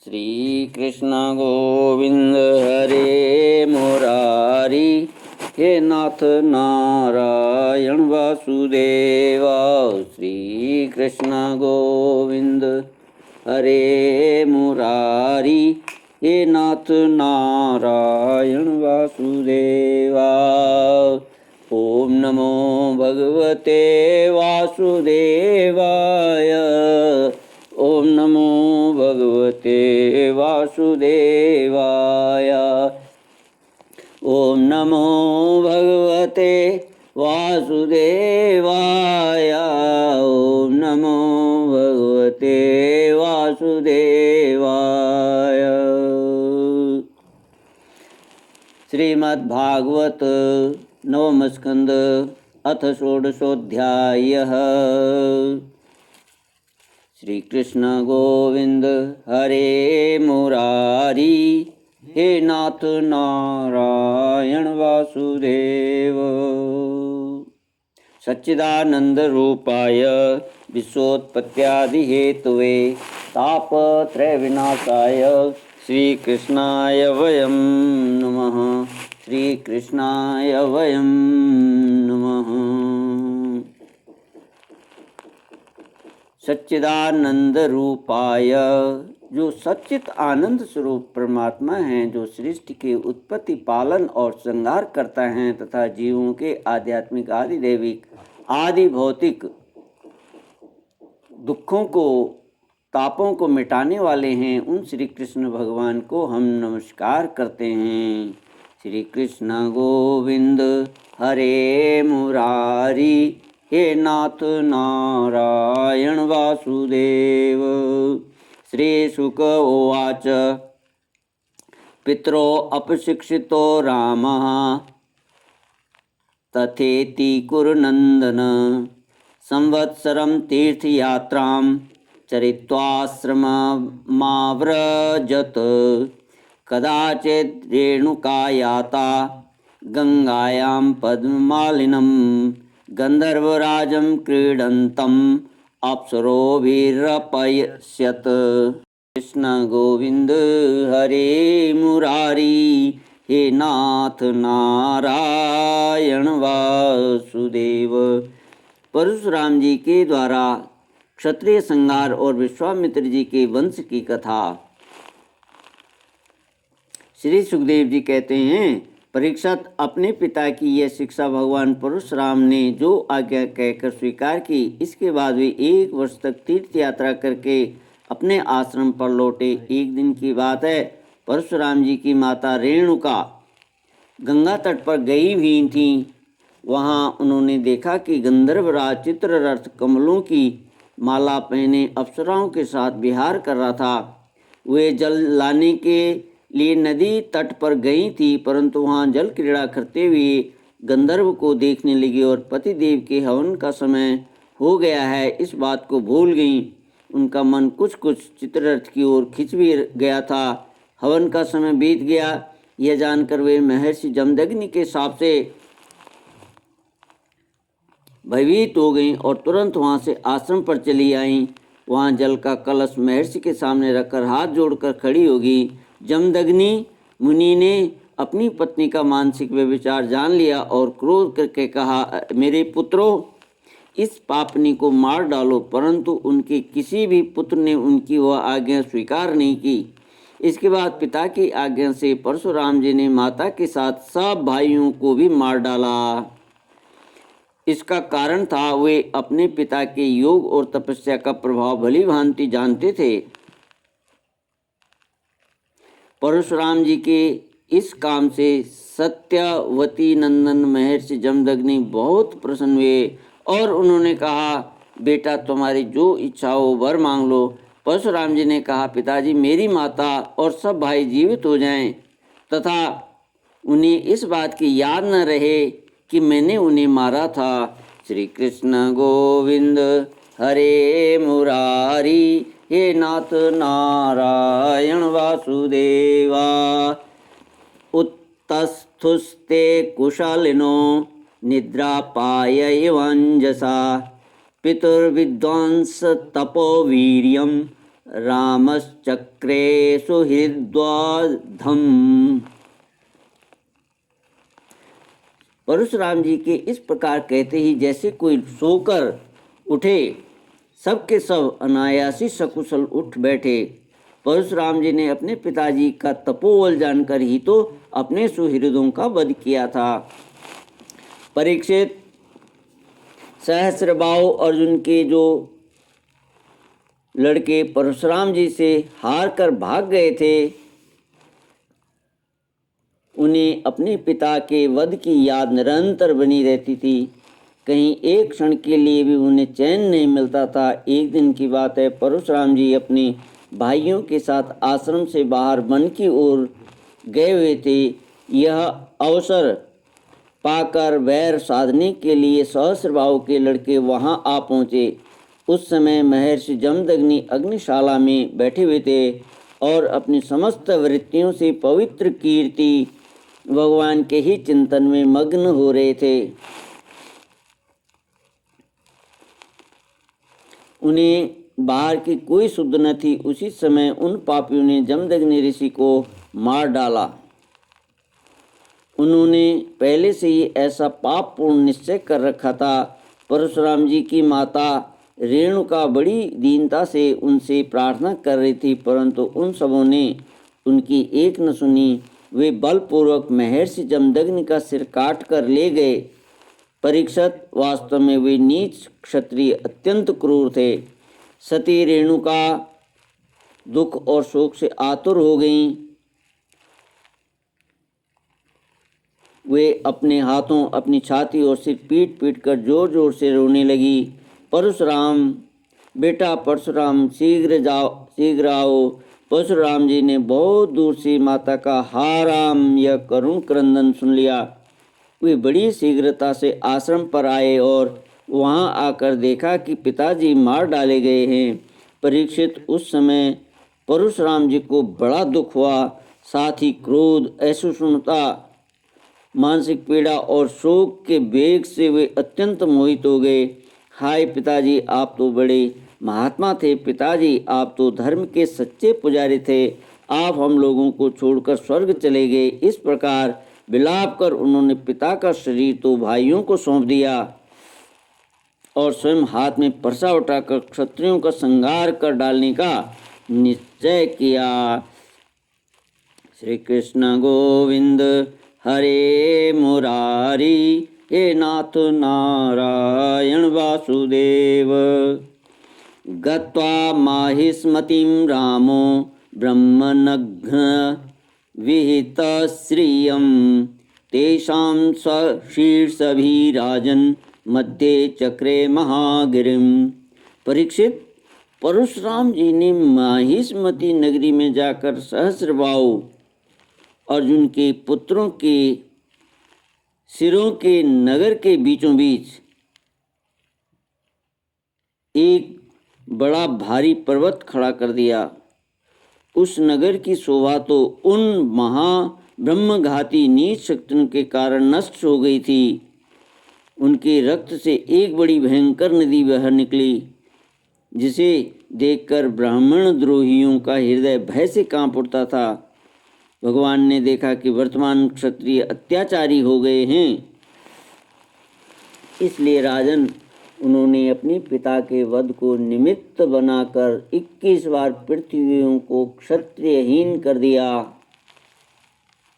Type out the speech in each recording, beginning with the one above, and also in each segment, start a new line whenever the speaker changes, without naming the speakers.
श्री कृष्ण गोविंद हरे मुरारी, हे नाथ नारायण वासुदेवा। श्री कृष्ण गोविंद हरे मुरारी, हे नाथ नारायण वासुदेवा। ओम नमो भगवते वासुदेवाय। ओम नमो भगवते वासुदेवाय। ओम नमो भगवते वासुदेवाय। ओम नमो भगवते वासुदेवाय। श्रीमद्भागवत नवम स्कंद अथ षोडशोऽध्यायः। श्री कृष्ण गोविंद हरे मुरारी, हे नाथ नारायण वासुदेव। सच्चिदानंद रूपाय विश्वोत्पत्त्यादि हेतवे तापत्रय विनाशाय श्री कृष्णाय वयं नमः। श्री कृष्णाय वयं नमः। सच्चिदानंद रूपाय, जो सच्चित आनंद स्वरूप परमात्मा हैं, जो सृष्टि के उत्पत्ति, पालन और संहार करता है तथा जीवों के आध्यात्मिक आदि दैविक आदि भौतिक दुखों को, तापों को मिटाने वाले हैं, उन श्री कृष्ण भगवान को हम नमस्कार करते हैं। श्री कृष्ण गोविंद हरे मुरारी, हे नाथ नारायण वासुदेव। श्री शुक उवाच पितरो अपशिक्षितो रामः तथेति कुरुनन्दन संवत्सरं तीर्थयात्रां चरित्वाश्रममाव्रजत। कदाचित् रेणुकायाता गंगायां पद्ममालिनं गंधर्वराजं क्रीडन्तम् अप्सरोभिरपश्यत्। कृष्ण गोविंद हरे मुरारी, हे नाथ नारायण वासुदेव। परशुराम जी के द्वारा क्षत्रिय संहार और विश्वामित्र जी के वंश की कथा। श्री सुखदेव जी कहते हैं, परीक्षित, अपने पिता की यह शिक्षा भगवान परशुराम ने जो आज्ञा कहकर स्वीकार की, इसके बाद वे 1 वर्ष तक तीर्थ यात्रा करके अपने आश्रम पर लौटे। एक दिन की बात है, परशुराम जी की माता रेणुका गंगा तट पर गई हुई थी। वहाँ उन्होंने देखा कि गंधर्वराज चित्ररथ कमलों की माला पहने अप्सराओं के साथ विहार कर रहा था। वे जल लाने के लिए नदी तट पर गई थी, परंतु वहाँ जल क्रीड़ा करते हुए गंधर्व को देखने लगी और पतिदेव के हवन का समय हो गया है, इस बात को भूल गई। उनका मन कुछ चित्ररथ की ओर खिंच भी गया था। हवन का समय बीत गया, यह जानकर वे महर्षि जमदग्नि के शाप से भयभीत हो गईं और तुरंत वहाँ से आश्रम पर चली आईं। वहाँ जल का कलश महर्षि के सामने रखकर हाथ जोड़कर खड़ी होगी। जमदग्नि मुनि ने अपनी पत्नी का मानसिक व्यभिचार जान लिया और क्रोध करके कहा, मेरे पुत्रों, इस पापनी को मार डालो। परंतु उनके किसी भी पुत्र ने उनकी वह आज्ञा स्वीकार नहीं की। इसके बाद पिता की आज्ञा से परशुराम जी ने माता के साथ सब भाइयों को भी मार डाला। इसका कारण था, वे अपने पिता के योग और तपस्या का प्रभाव भली भांति जानते थे। परशुराम जी के इस काम से सत्यवती नंदन महर्षि जमदग्नि बहुत प्रसन्न हुए और उन्होंने कहा, बेटा, तुम्हारी जो इच्छा हो वर मांग लो। परशुराम जी ने कहा, पिताजी, मेरी माता और सब भाई जीवित हो जाएं तथा उन्हें इस बात की याद न रहे कि मैंने उन्हें मारा था। श्री कृष्ण गोविंद हरे मुरारी, हे नाथ नारायण वासुदेवा। उत्तस्थुस्ते कुशलिनो निद्रापाय इवांजसा पितुर्विद्वांस तपो वीर्यं रामश्चक्रे सुहृद्वाधम। परशुराम जी के इस प्रकार कहते ही जैसे कोई सोकर उठे, सबके सब अनायासी सकुशल उठ बैठे। परशुराम जी ने अपने पिताजी का तपोबल जानकर ही तो अपने सुहृदों का वध किया था। परीक्षित, सहस्त्रबाहु अर्जुन के जो लड़के परशुराम जी से हार कर भाग गए थे, उन्हें अपने पिता के वध की याद निरंतर बनी रहती थी। कहीं एक क्षण के लिए भी उन्हें चैन नहीं मिलता था। एक दिन की बात है, परशुराम जी अपने भाइयों के साथ आश्रम से बाहर वन की ओर गए हुए थे। यह अवसर पाकर वैर साधने के लिए सहस्त्रबाहु के लड़के वहां आ पहुँचे। उस समय महर्षि जमदग्नि अग्निशाला में बैठे हुए थे और अपनी समस्त वृत्तियों से पवित्र कीर्ति भगवान के ही चिंतन में मग्न हो रहे थे। उन्हें बाहर की कोई सुध न थी। उसी समय उन पापियों ने जमदग्नि ऋषि को मार डाला। उन्होंने पहले से ही ऐसा पाप पूर्ण निश्चय कर रखा था। परशुराम जी की माता रेणुका बड़ी दीनता से उनसे प्रार्थना कर रही थी, परंतु उन सबों ने उनकी एक न सुनी। वे बलपूर्वक महर्षि जमदग्नि का सिर काट कर ले गए। परीक्षित, वास्तव में वे नीच क्षत्रिय अत्यंत क्रूर थे। सती रेणुका दुख और शोक से आतुर हो गईं। वे अपने हाथों, अपनी छाती और सिर पीट पीट कर जोर जोर से रोने लगी। परशुराम, बेटा परशुराम, शीघ्र आओ। परशुराम जी ने बहुत दूर से माता का हाराम यह करुण क्रंदन सुन लिया। वे बड़ी शीघ्रता से आश्रम पर आए और वहां आकर देखा कि पिताजी मार डाले गए हैं। परीक्षित, उस समय परशुराम जी को बड़ा दुख हुआ, साथ ही क्रोध, असहिष्णुता, मानसिक पीड़ा और शोक के वेग से वे अत्यंत मोहित हो गए। हाय पिताजी, आप तो बड़े महात्मा थे। पिताजी, आप तो धर्म के सच्चे पुजारी थे। आप हम लोगों को छोड़कर स्वर्ग चले गए। इस प्रकार विलाप कर उन्होंने पिता का शरीर तो भाइयों को सौंप दिया और स्वयं हाथ में परसा उठाकर क्षत्रियों का संहार कर डालने का निश्चय किया। श्री कृष्ण गोविंद हरे मुरारी, हे नाथ नारायण वासुदेव। गत्वा माहिष्मतिं रामो ब्रह्मनघ्न विहित श्रियं, तेषां शीर्षभिराजन् मध्ये चक्रे महागिरिम। परीक्षित, परशुराम जी ने माहिष्मति नगरी में जाकर सहस्त्रबाहु अर्जुन के पुत्रों के सिरों के नगर के बीचों बीच एक बड़ा भारी पर्वत खड़ा कर दिया। उस नगर की शोभा तो उन महाब्रह्मघाती नीच शक्तियों के कारण नष्ट हो गई थी। उनके रक्त से एक बड़ी भयंकर नदी बह निकली, जिसे देखकर ब्राह्मण द्रोहियों का हृदय भय से कांप उठता था। भगवान ने देखा कि वर्तमान क्षत्रिय अत्याचारी हो गए हैं, इसलिए राजन, उन्होंने अपने पिता के वध को निमित्त बनाकर 21 बार पृथ्वियों को क्षत्रियहीन कर दिया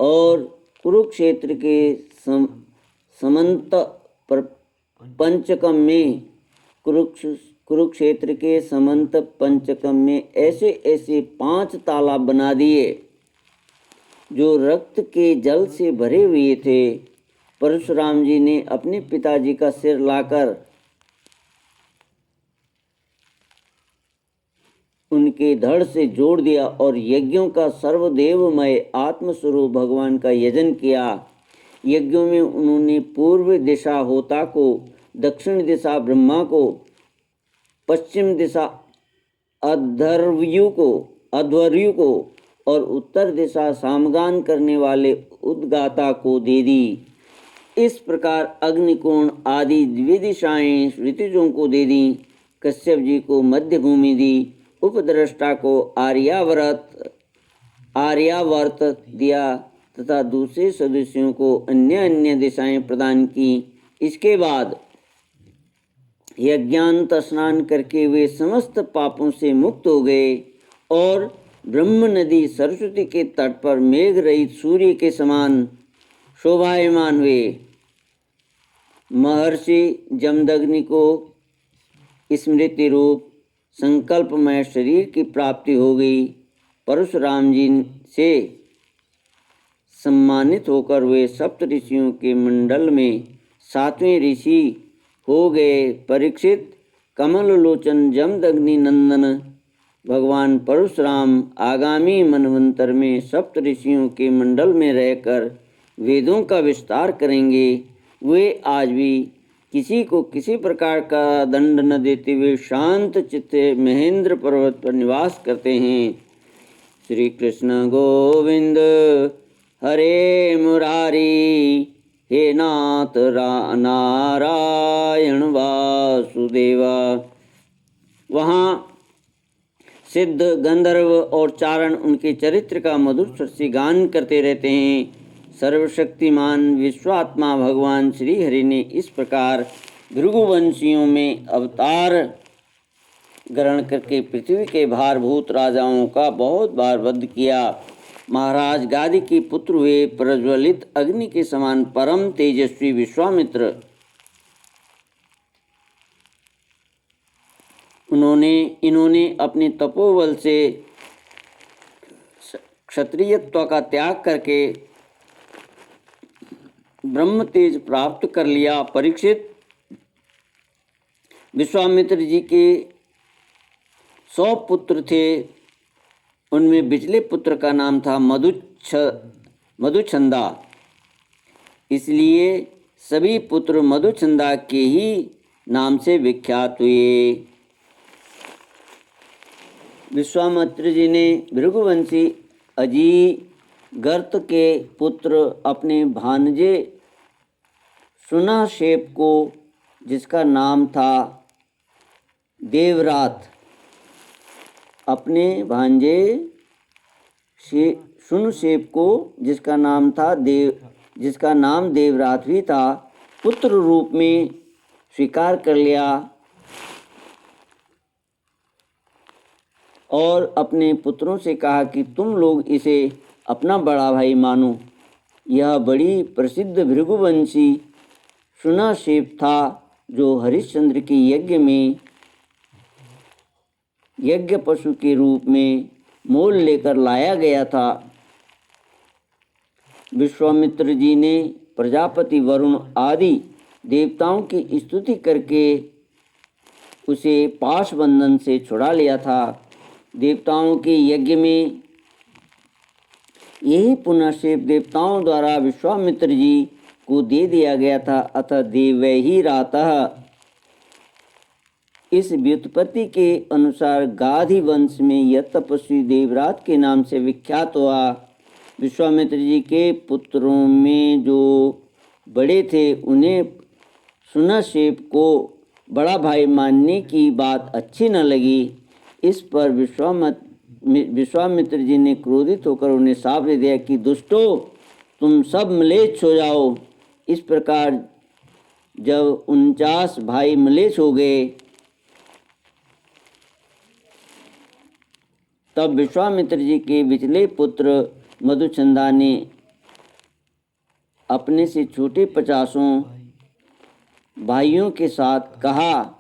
और कुरुक्षेत्र के समंत पंचकम में कुरुक्षेत्र के समंत पंचकम में ऐसे ऐसे 5 तालाब बना दिए जो रक्त के जल से भरे हुए थे। परशुराम जी ने अपने पिताजी का सिर लाकर उनके धड़ से जोड़ दिया और यज्ञों का सर्वदेवमय आत्मस्वरूप भगवान का यजन किया। यज्ञों में उन्होंने पूर्व दिशा होता को, दक्षिण दिशा ब्रह्मा को, पश्चिम दिशा अध्वर्यु को और उत्तर दिशा सामगान करने वाले उद्गाता को दे दी। इस प्रकार अग्निकोण आदि द्विदिशाएं ऋतुजों को दे दी। कश्यप जी को मध्य भूमि दी। उपद्रष्टा को आर्यावर्त दिया तथा दूसरे सदस्यों को अन्य अन्य दिशाएं प्रदान की। इसके बाद यज्ञांत स्नान करके वे समस्त पापों से मुक्त हो गए और ब्रह्म नदी सरस्वती के तट पर मेघ रहित सूर्य के समान शोभायमान हुए। महर्षि जमदग्नि को स्मृति रूप संकल्पमय शरीर की प्राप्ति हो गई। परशुराम जी से सम्मानित होकर वे सप्त ऋषियों के मंडल में 7वें ऋषि हो गए। परीक्षित, कमल लोचन जमदग्नि नंदन भगवान परशुराम आगामी मनवंतर में सप्त ऋषियों के मंडल में रहकर वेदों का विस्तार करेंगे। वे आज भी किसी को किसी प्रकार का दंड न देते हुए शांत चित्त महेंद्र पर्वत पर निवास करते हैं। श्री कृष्ण गोविंद हरे मुरारी, हे नाथ नारायण वासुदेवा। वहाँ सिद्ध, गंधर्व और चारण उनके चरित्र का मधुर स्वर गान करते रहते हैं। सर्वशक्तिमान विश्वात्मा भगवान श्री हरि ने इस प्रकार भृगुवंशियों में अवतार ग्रहण करके पृथ्वी के भारभूत राजाओं का बहुत बार वध किया। महाराज गादी के पुत्र हुए प्रज्वलित अग्नि के समान परम तेजस्वी विश्वामित्र, इन्होंने अपने तपोबल से क्षत्रियत्व का त्याग करके ब्रह्म तेज प्राप्त कर लिया। परीक्षित, विश्वामित्र जी के 100 पुत्र थे। उनमें बिचले पुत्र का नाम था मधुछंदा। इसलिए सभी पुत्र मधुछंदा के ही नाम से विख्यात हुए। विश्वामित्र जी ने भृगुवंशी अजीगर्त के पुत्र अपने भांजे सुनाशेप को, जिसका नाम था देवरात, अपने भांजे सुनशेप को, जिसका नाम देवरात भी था, पुत्र रूप में स्वीकार कर लिया और अपने पुत्रों से कहा कि तुम लोग इसे अपना बड़ा भाई मानो। यह बड़ी प्रसिद्ध भृगुवंशी सुनाशेप था, जो हरिश्चंद्र के यज्ञ में यज्ञ पशु के रूप में मोल लेकर लाया गया था। विश्वामित्र जी ने प्रजापति वरुण आदि देवताओं की स्तुति करके उसे पाश बंधन से छुड़ा लिया था। देवताओं के यज्ञ में यही पुनर्शेप देवताओं द्वारा विश्वामित्र जी को दे दिया गया था। अतः देवैहि रातः, इस व्युत्पत्ति के अनुसार गाधी वंश में यह तपस्वी देवरात के नाम से विख्यात हुआ। विश्वामित्र जी के पुत्रों में जो बड़े थे उन्हें सुनाशेप को बड़ा भाई मानने की बात अच्छी न लगी। इस पर विश्वामित्र जी ने क्रोधित होकर उन्हें शाप दे दिया कि दुष्टों, तुम सब म्लेच्छ हो जाओ। इस प्रकार जब 49 भाई म्लेच्छ हो गए, तब विश्वामित्र जी के बिचले पुत्र मधुचंदा ने अपने से छोटे 50 भाइयों के साथ कहा,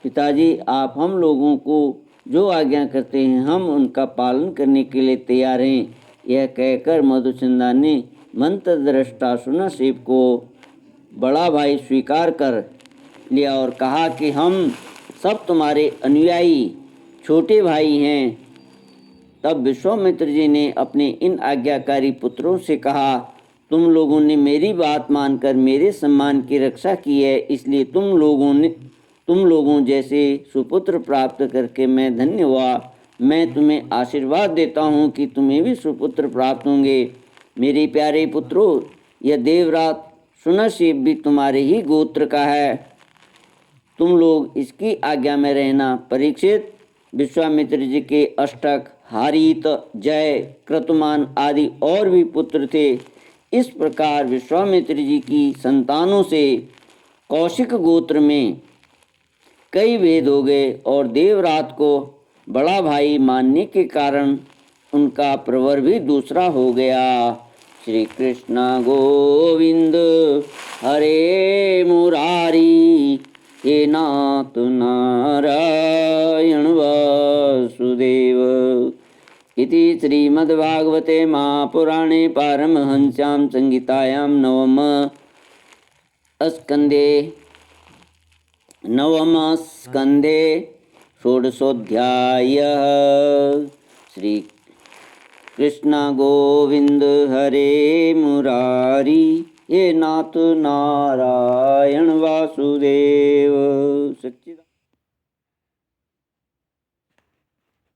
पिताजी, आप हम लोगों को जो आज्ञा करते हैं हम उनका पालन करने के लिए तैयार हैं। यह कहकर मधुचंदा ने मंत्रद्रष्टा सुनाशेप को बड़ा भाई स्वीकार कर लिया और कहा कि हम सब तुम्हारे अनुयायी छोटे भाई हैं। तब विश्वामित्र जी ने अपने इन आज्ञाकारी पुत्रों से कहा, तुम लोगों ने मेरी बात मानकर मेरे सम्मान की रक्षा की है, इसलिए तुम लोगों जैसे सुपुत्र प्राप्त करके मैं धन्य हुआ। मैं तुम्हें आशीर्वाद देता हूँ कि तुम्हें भी सुपुत्र प्राप्त होंगे। मेरे प्यारे पुत्रों, यह देवरात सुनाशेप भी तुम्हारे ही गोत्र का है। तुम लोग इसकी आज्ञा में रहना। परीक्षित, विश्वामित्र जी के अष्टक, हारीत, जय, क्रतुमान आदि और भी पुत्र थे। इस प्रकार विश्वामित्र जी की संतानों से कौशिक गोत्र में कई भेद हो गए और देवरात को बड़ा भाई मानने के कारण उनका प्रवर भी दूसरा हो गया। श्री कृष्ण गोविंद हरे मुरारी, हे नाथ नारायण वासुदेव। इति श्रीमद्भागवते महापुराणे पारमहंस्यां संहितायां नवम स्कंदे षोडशोऽध्यायः। श्री कृष्ण गोविंद हरे मुरारी, हे नाथ नारायण वासुदेव।